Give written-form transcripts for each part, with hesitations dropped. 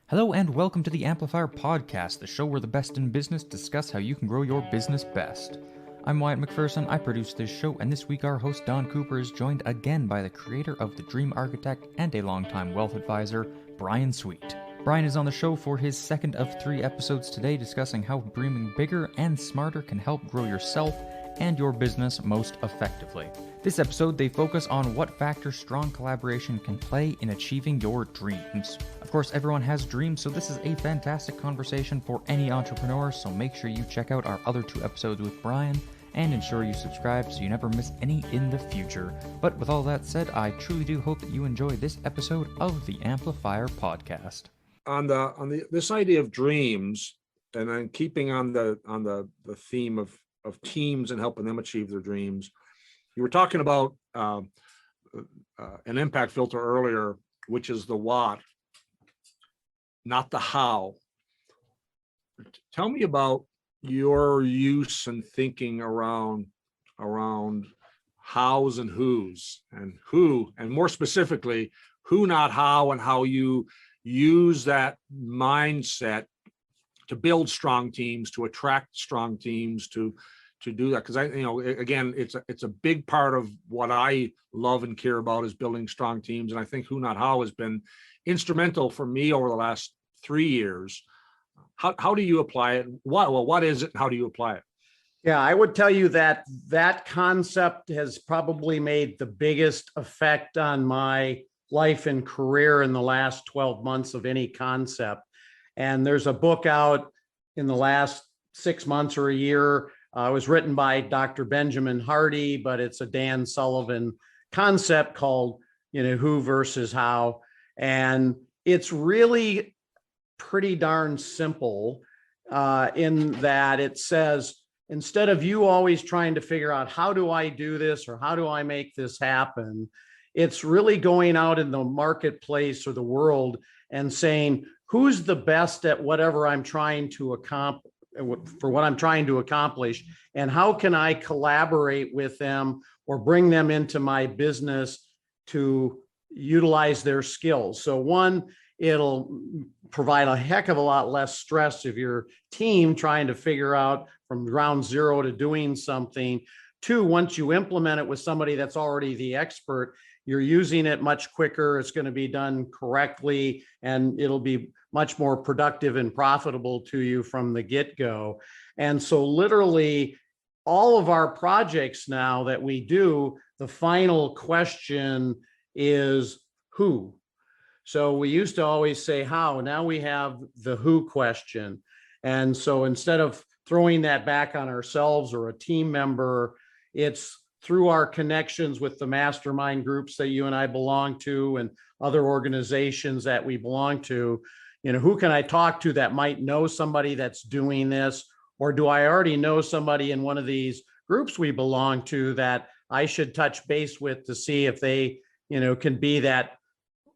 Hello and welcome to the Amplifier Podcast, the show where the best in business discuss how you can grow your business best. I'm Wyatt McPherson, I produce this show, and this week our host Don Cooper is joined again by the creator of The Dream Architect and a longtime wealth advisor, Bryan Sweet. Bryan is on the show for his second of 3 episodes today, discussing how dreaming bigger and smarter can help grow yourself and your business most effectively. This episode, they focus on what factors strong collaboration can play in achieving your dreams. Of course, everyone has dreams, so this is a fantastic conversation for any entrepreneur, so make sure you check out our other 2 episodes with Bryan, and ensure you subscribe so you never miss any in the future. But with all that said, I truly do hope that you enjoy this episode of the Amplifier Podcast. On this idea of dreams, and then keeping on the theme of teams and helping them achieve their dreams, you were talking about an impact filter earlier, which is the what, not the how. Tell me about your use and thinking around hows and whos, and who, and more specifically, who, not how, and how you use that mindset to build strong teams, to attract strong teams, to do that. Because again, it's a big part of what I love and care about is building strong teams. And I think who, not how has been instrumental for me over the last 3 years. How do you apply it? What is it? And how do you apply it? Yeah, I would tell you that concept has probably made the biggest effect on my life and career in the last 12 months of any concept. And there's a book out in the last 6 months or a year. It was written by Dr. Benjamin Hardy, but it's a Dan Sullivan concept called, who versus how. And it's really pretty darn simple in that it says, instead of you always trying to figure out how do I do this or how do I make this happen, it's really going out in the marketplace or the world and saying, who's the best at whatever I'm trying to accomplish, for what I'm trying to accomplish, and how can I collaborate with them or bring them into my business to utilize their skills. So one, it'll provide a heck of a lot less stress if your team trying to figure out from ground zero to doing something. 2, once you implement it with somebody that's already the expert, you're using it much quicker. It's going to be done correctly, and it'll be much more productive and profitable to you from the get-go. And so literally all of our projects now that we do, the final question is who. So we used to always say how, now we have the who question. And so instead of throwing that back on ourselves or a team member, it's through our connections with the mastermind groups that you and I belong to and other organizations that we belong to, who can I talk to that might know somebody that's doing this? Or do I already know somebody in one of these groups we belong to that I should touch base with to see if they, can be that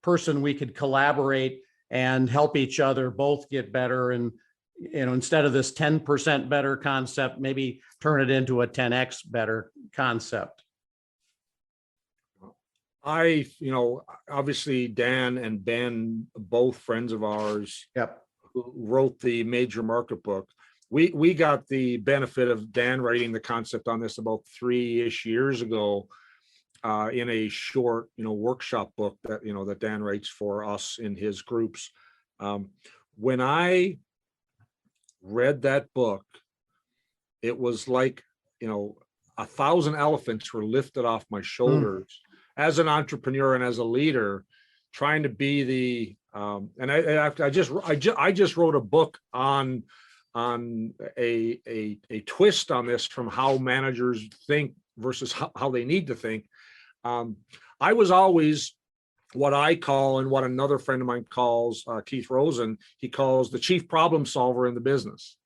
person we could collaborate and help each other both get better. And, instead of this 10% better concept, maybe turn it into a 10x better concept. Obviously Dan and Ben, both friends of ours, Yep. who wrote the Major Market book. We got the benefit of Dan writing the concept on this about 3-ish years ago in a short, workshop book that Dan writes for us in his groups. When I read that book, it was like, 1,000 elephants were lifted off my shoulders as an entrepreneur and as a leader, trying to be the and I just wrote a book on a twist on this from how managers think versus how they need to think. I was always what I call, and what another friend of mine calls, Keith Rosen, he calls the chief problem solver in the business,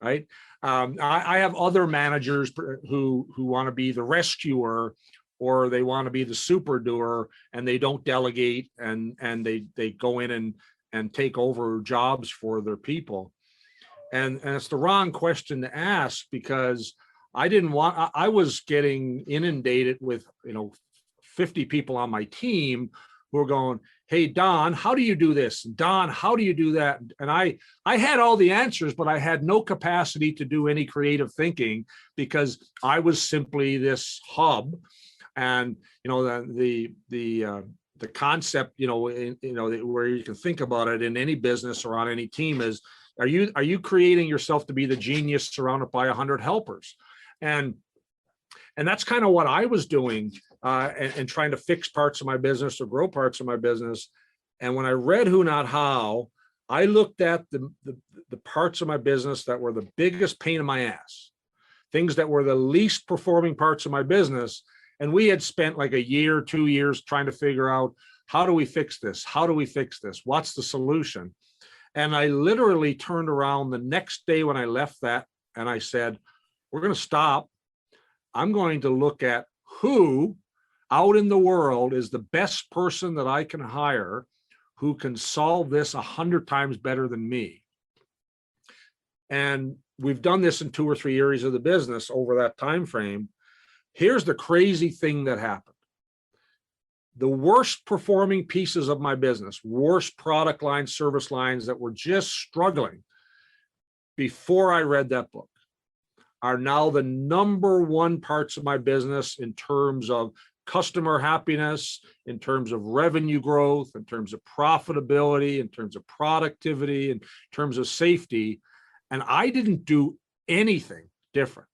right? I have other managers who want to be the rescuer, or they want to be the super doer, and they don't delegate, and they go in and take over jobs for their people. And it's the wrong question to ask, because I was getting inundated with, 50 people on my team who are going, hey, Don, how do you do this? Don, how do you do that? And I had all the answers, but I had no capacity to do any creative thinking because I was simply this hub. And, the concept, where you can think about it in any business or on any team is, are you creating yourself to be the genius surrounded by 100 helpers? And that's kind of what I was doing, and trying to fix parts of my business or grow parts of my business. And when I read Who Not How, I looked at the parts of my business that were the biggest pain in my ass, things that were the least performing parts of my business. And we had spent like a year, 2 years trying to figure out, how do we fix this? How do we fix this? What's the solution? And I literally turned around the next day when I left that, and I said, we're going to stop. I'm going to look at who out in the world is the best person that I can hire who can solve this 100 times better than me. And we've done this in 2 or 3 areas of the business over that time frame. Here's the crazy thing that happened. The worst performing pieces of my business, worst product lines, service lines that were just struggling before I read that book, are now the number one parts of my business in terms of customer happiness, in terms of revenue growth, in terms of profitability, in terms of productivity, in terms of safety. And I didn't do anything different.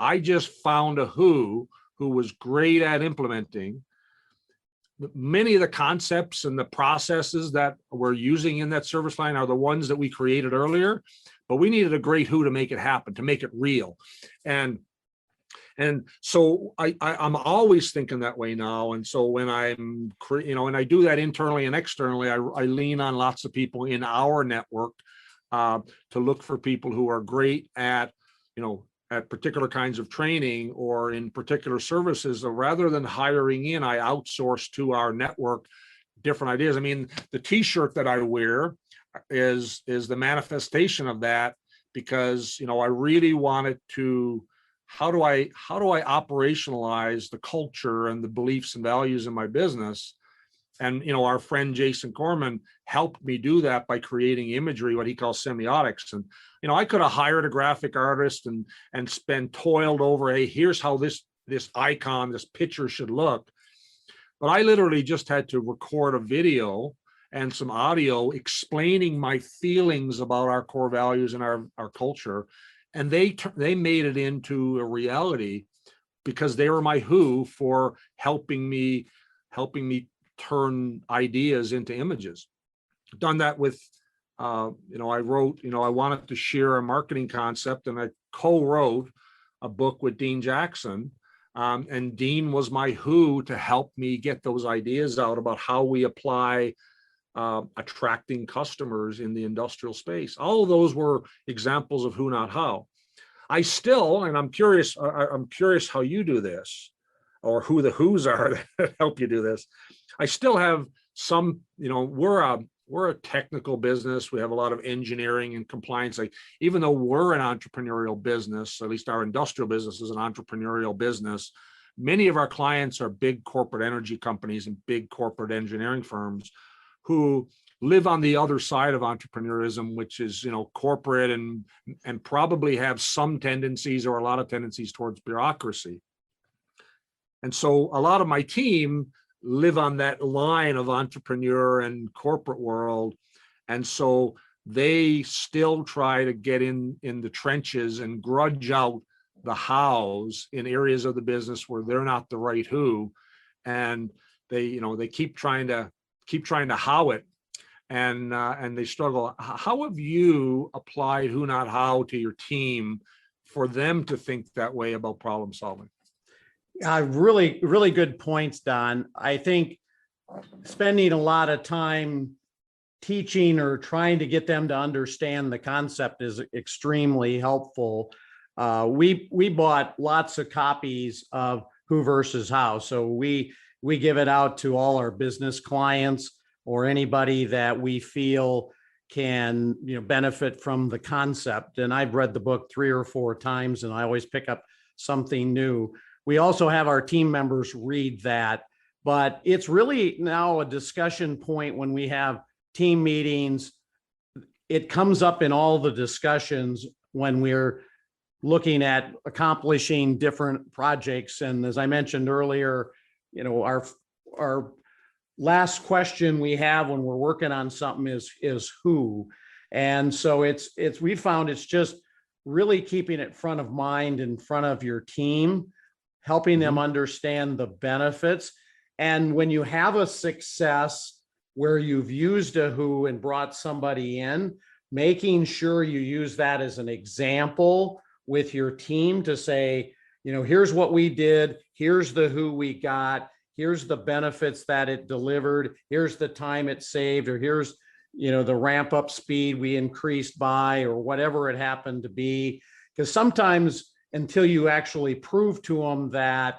I just found a who was great at implementing many of the concepts and the processes that we're using in that service line are the ones that we created earlier, but we needed a great who to make it happen, to make it real. And so I'm always thinking that way now. And so when and I do that internally and externally, I lean on lots of people in our network to look for people who are great at, at particular kinds of training or in particular services. So rather than hiring in, I outsource to our network different ideas. I mean, the t-shirt that I wear is the manifestation of that, because, I really wanted to, how do I operationalize the culture and the beliefs and values in my business? And, our friend Jason Corman helped me do that by creating imagery, what he calls semiotics. And, I could have hired a graphic artist and toiled over, hey, here's how this icon, this picture should look. But I literally just had to record a video and some audio explaining my feelings about our core values and our culture. And they made it into a reality because they were my who for helping me turn ideas into images. Done that with, I wrote, I wanted to share a marketing concept, and I co-wrote a book with Dean Jackson. And Dean was my who to help me get those ideas out about how we apply attracting customers in the industrial space. All of those were examples of who, not how. I still, and I'm curious how you do this, or who the who's are that help you do this. I still have some, we're a technical business. We have a lot of engineering and compliance. Like, even though we're an entrepreneurial business, at least our industrial business is an entrepreneurial business, many of our clients are big corporate energy companies and big corporate engineering firms who live on the other side of entrepreneurism, which is, corporate and probably have some tendencies or a lot of tendencies towards bureaucracy. And so a lot of my team live on that line of entrepreneur and corporate world. And so they still try to get in the trenches and grudge out the hows in areas of the business where they're not the right who. And they keep trying to how it, and they struggle. How have you applied who, not how to your team for them to think that way about problem solving? Really, really good points, Don. I think spending a lot of time teaching or trying to get them to understand the concept is extremely helpful. We bought lots of copies of Who versus How. So we give it out to all our business clients or anybody that we feel can benefit from the concept. And I've read the book 3 or 4 times, and I always pick up something new. We also have our team members read that but it's really now a discussion point when we have team meetings. It comes up in all the discussions when we're looking at accomplishing different projects. And as I mentioned earlier, our last question we have when we're working on something is who. And so we found it's just really keeping it front of mind in front of your team, helping them understand the benefits. And when you have a success where you've used a who and brought somebody in, making sure you use that as an example with your team to say, here's what we did, here's the who we got, here's the benefits that it delivered, here's the time it saved, or here's the ramp up speed we increased by, or whatever it happened to be. Because sometimes until you actually prove to them that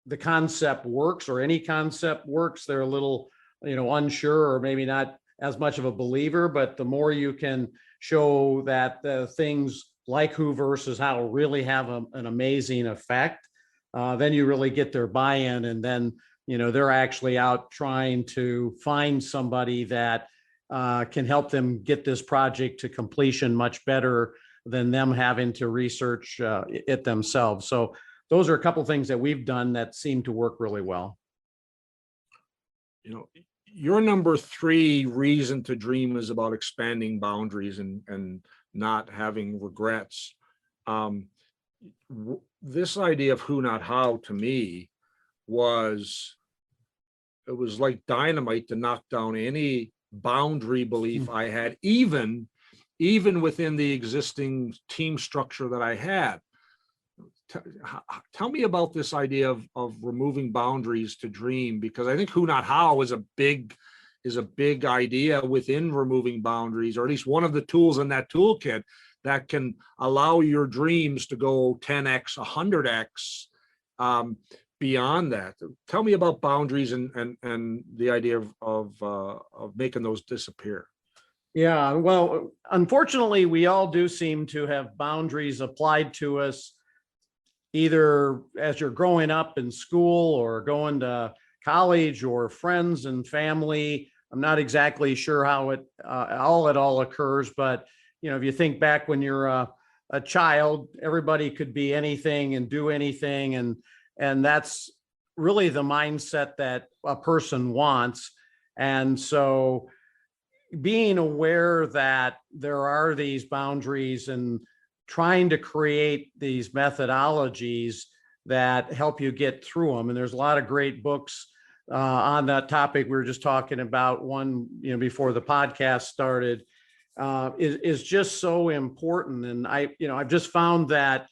the concept works, or any concept works, they're a little unsure, or maybe not as much of a believer. But the more you can show that the things like who versus how really have an amazing effect, then you really get their buy-in. And then they're actually out trying to find somebody that can help them get this project to completion much better than them having to research it themselves. So those are a couple of things that we've done that seem to work really well. Your number 3 reason to dream is about expanding boundaries and not having regrets. This idea of who, not how, to me was like dynamite to knock down any boundary belief I had, even within the existing team structure that I had. Tell me about this idea of removing boundaries to dream, because I think who, not how is a big idea within removing boundaries, or at least one of the tools in that toolkit that can allow your dreams to go 10x, 100x beyond that. Tell me about boundaries and the idea of making those disappear. Yeah, well, unfortunately, we all do seem to have boundaries applied to us, either as you're growing up in school or going to college, or friends and family. I'm not exactly sure how it all occurs, but if you think back when you're a child, everybody could be anything and do anything, and that's really the mindset that a person wants. And so being aware that there are these boundaries and trying to create these methodologies that help you get through them. And there's a lot of great books on that topic. We were just talking about one, before the podcast started, is just so important. And I've just found that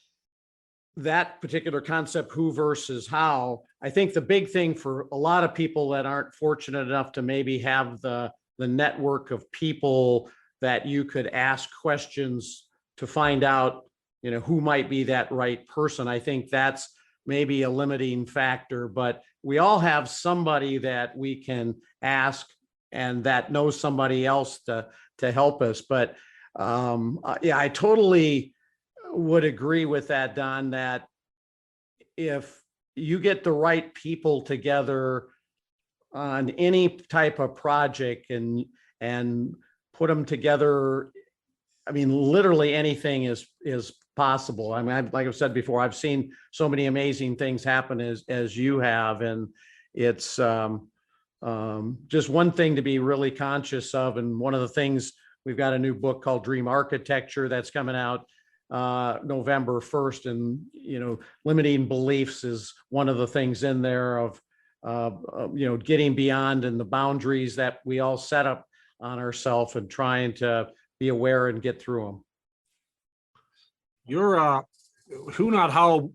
particular concept, who versus how, I think the big thing for a lot of people that aren't fortunate enough to maybe have the network of people that you could ask questions to find out, who might be that right person. I think that's maybe a limiting factor, but we all have somebody that we can ask and that knows somebody else to help us. But yeah, I totally would agree with that, Don, that if you get the right people together on any type of project and put them together, I mean, literally anything is possible. I mean, like I've said before, I've seen so many amazing things happen as you have, and it's just one thing to be really conscious of. And one of the things, we've got a new book called Dream Architecture that's coming out November 1st, and limiting beliefs is one of the things in there of getting beyond and the boundaries that we all set up on ourselves and trying to be aware and get through them. Your who, not how,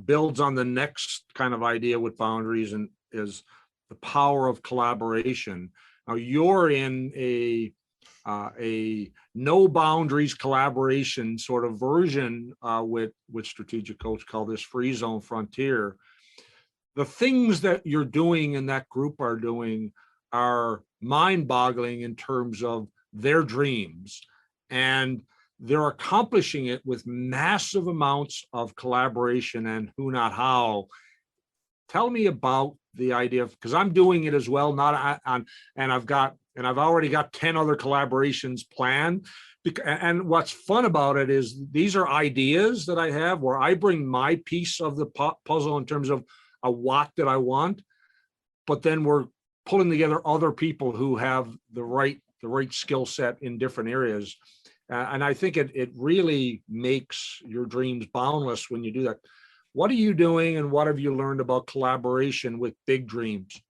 builds on the next kind of idea with boundaries, and is the power of collaboration. Now you're in a no boundaries collaboration sort of version with Strategic Coach, called this Free Zone Frontier. The things that you're doing and that group are doing are mind-boggling in terms of their dreams, and they're accomplishing it with massive amounts of collaboration and who, not how. tell me about the idea of, because I'm doing it as well, not on, and I've already got 10 other collaborations planned. And what's fun about it is these are ideas that I have where I bring my piece of the puzzle in terms of a what that I want, but then we're pulling together other people who have the right skill set in different areas. And I think it really makes your dreams boundless when you do that. What are you doing and what have you learned about collaboration with big dreams?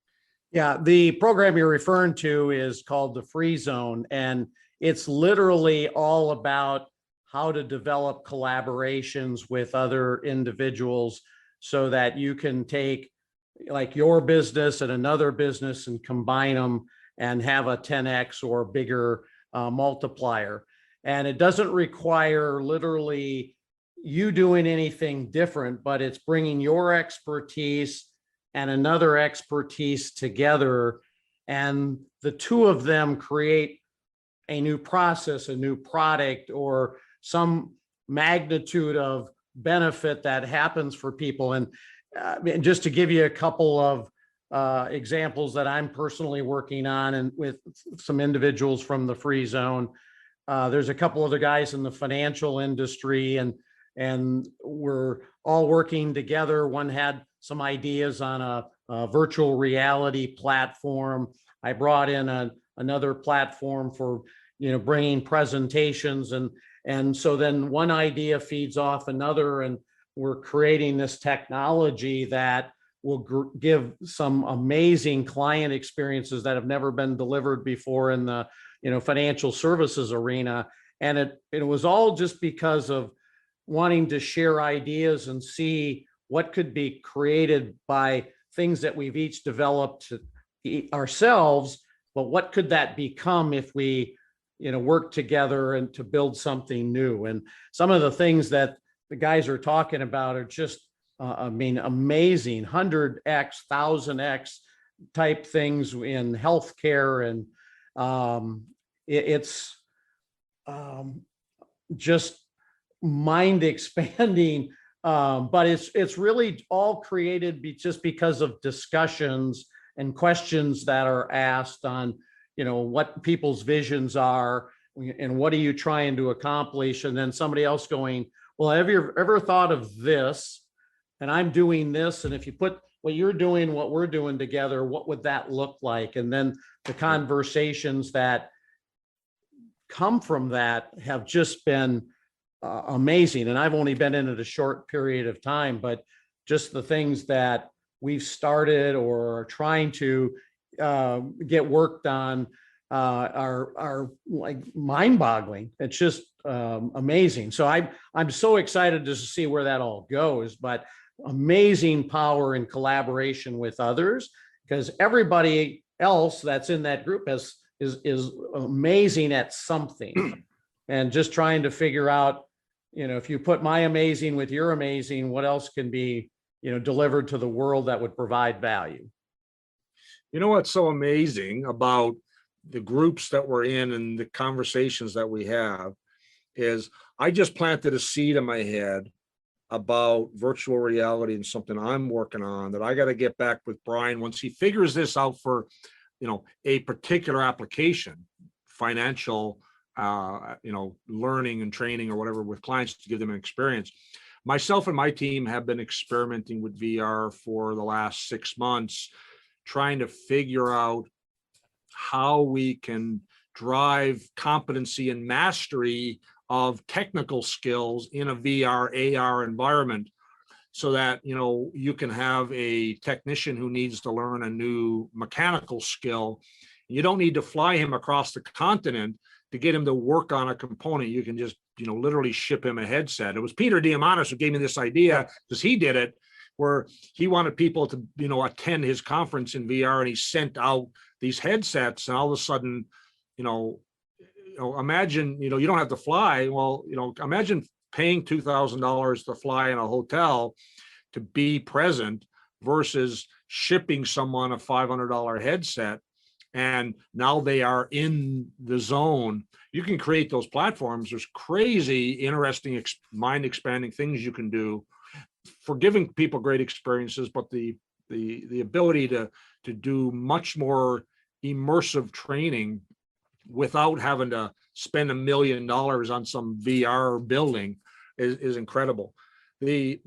Yeah, the program you're referring to is called the Free Zone, and it's literally all about how to develop collaborations with other individuals so that you can take like your business and another business and combine them and have a 10x or bigger multiplier. And it doesn't require literally you doing anything different, but it's bringing your expertise and another expertise together. And the two of them create a new process, a new product, or some magnitude of benefit that happens for people. And just to give you a couple of examples that I'm personally working on and with some individuals from the Free Zone, there's a couple other guys in the financial industry, and we're all working together. One had some ideas on a virtual reality platform. I brought in another platform for, bringing presentations, and so then one idea feeds off another, and we're creating this technology that will give some amazing client experiences that have never been delivered before in the financial services arena. And it was all just because of wanting to share ideas and see what could be created by things that we've each developed ourselves, but what could that become if we work together and to build something new. And some of the things that the guys are talking about are just amazing, 100x, 1000x type things in healthcare, and it's just mind expanding, but it's really all created just because of discussions and questions that are asked on what people's visions are and what are you trying to accomplish, and then somebody else going, well, have you ever thought of this, and I'm doing this, and if you put what you're doing, what we're doing together, what would that look like? And then the conversations that come from that have just been amazing. And I've only been in it a short period of time, but just the things that we've started or are trying to get worked on are like mind-boggling. It's just amazing. So I'm so excited to see where that all goes, but amazing power in collaboration with others, because everybody else that's in that group is amazing at something. And just trying to figure out, if you put my amazing with your amazing, what else can be, delivered to the world that would provide value. What's so amazing about the groups that we're in and the conversations that we have is I just planted a seed in my head about virtual reality and something I'm working on that I got to get back with Bryan once he figures this out for, a particular application, financial, learning and training or whatever with clients to give them an experience. Myself and my team have been experimenting with VR for the last 6 months, trying to figure out how we can drive competency and mastery of technical skills in a VR, AR environment so that, you can have a technician who needs to learn a new mechanical skill. You don't need to fly him across the continent to get him to work on a component. You can just, literally ship him a headset. It was Peter Diamandis who gave me this idea because he did it, where he wanted people to, attend his conference in VR, and he sent out these headsets, and all of a sudden, imagine, you don't have to fly. Well, imagine paying $2,000 to fly in a hotel to be present versus shipping someone a $500 headset. And now they are in the zone. You can create those platforms. There's crazy, interesting, mind expanding things you can do for giving people great experiences, but the the ability to do much more immersive training without having to spend $1 million on some VR building is incredible. The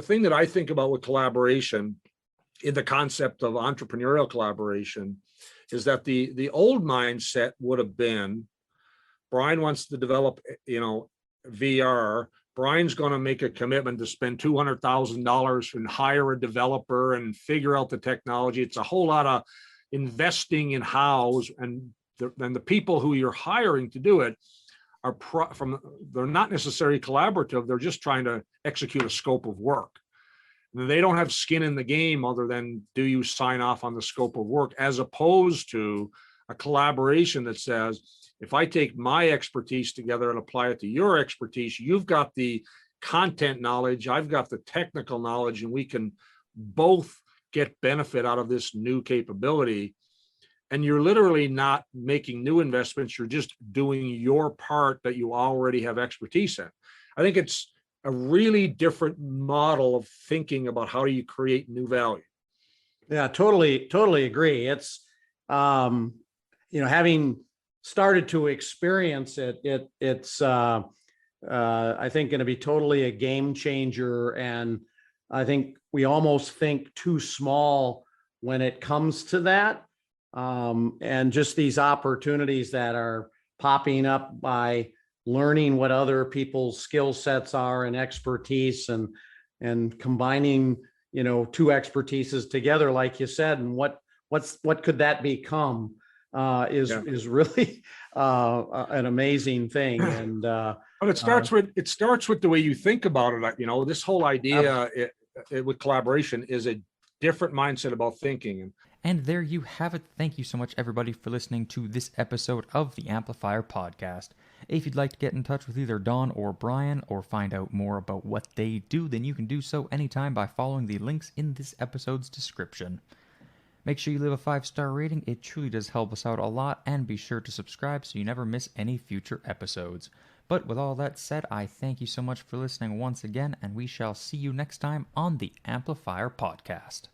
thing that I think about with collaboration in the concept of entrepreneurial collaboration is that the old mindset would have been, Bryan wants to develop, VR. Bryan's going to make a commitment to spend $200,000 and hire a developer and figure out the technology. It's a whole lot of investing in house, and the people who you're hiring to do it are they're not necessarily collaborative. They're just trying to execute a scope of work. They don't have skin in the game other than, do you sign off on the scope of work, as opposed to a collaboration that says, if I take my expertise together and apply it to your expertise, you've got the content knowledge, I've got the technical knowledge, and we can both get benefit out of this new capability. And you're literally not making new investments. You're just doing your part that you already have expertise in. I think it's a really different model of thinking about how do you create new value. Yeah, totally agree. It's, having started to experience it's I think going to be totally a game changer. And I think we almost think too small when it comes to that. And just these opportunities that are popping up by learning what other people's skill sets are and expertise, and combining, two expertises together, like you said, and what could that become is really an amazing thing. And but it starts with the way you think about it. This whole idea with collaboration is a different mindset about thinking. And there you have it. Thank you so much, everybody, for listening to this episode of the Amplifier Podcast. If you'd like to get in touch with either Don or Bryan, or find out more about what they do, then you can do so anytime by following the links in this episode's description. Make sure you leave a 5-star rating. It truly does help us out a lot, and be sure to subscribe so you never miss any future episodes. But with all that said, I thank you so much for listening once again, and we shall see you next time on the Amplifier Podcast.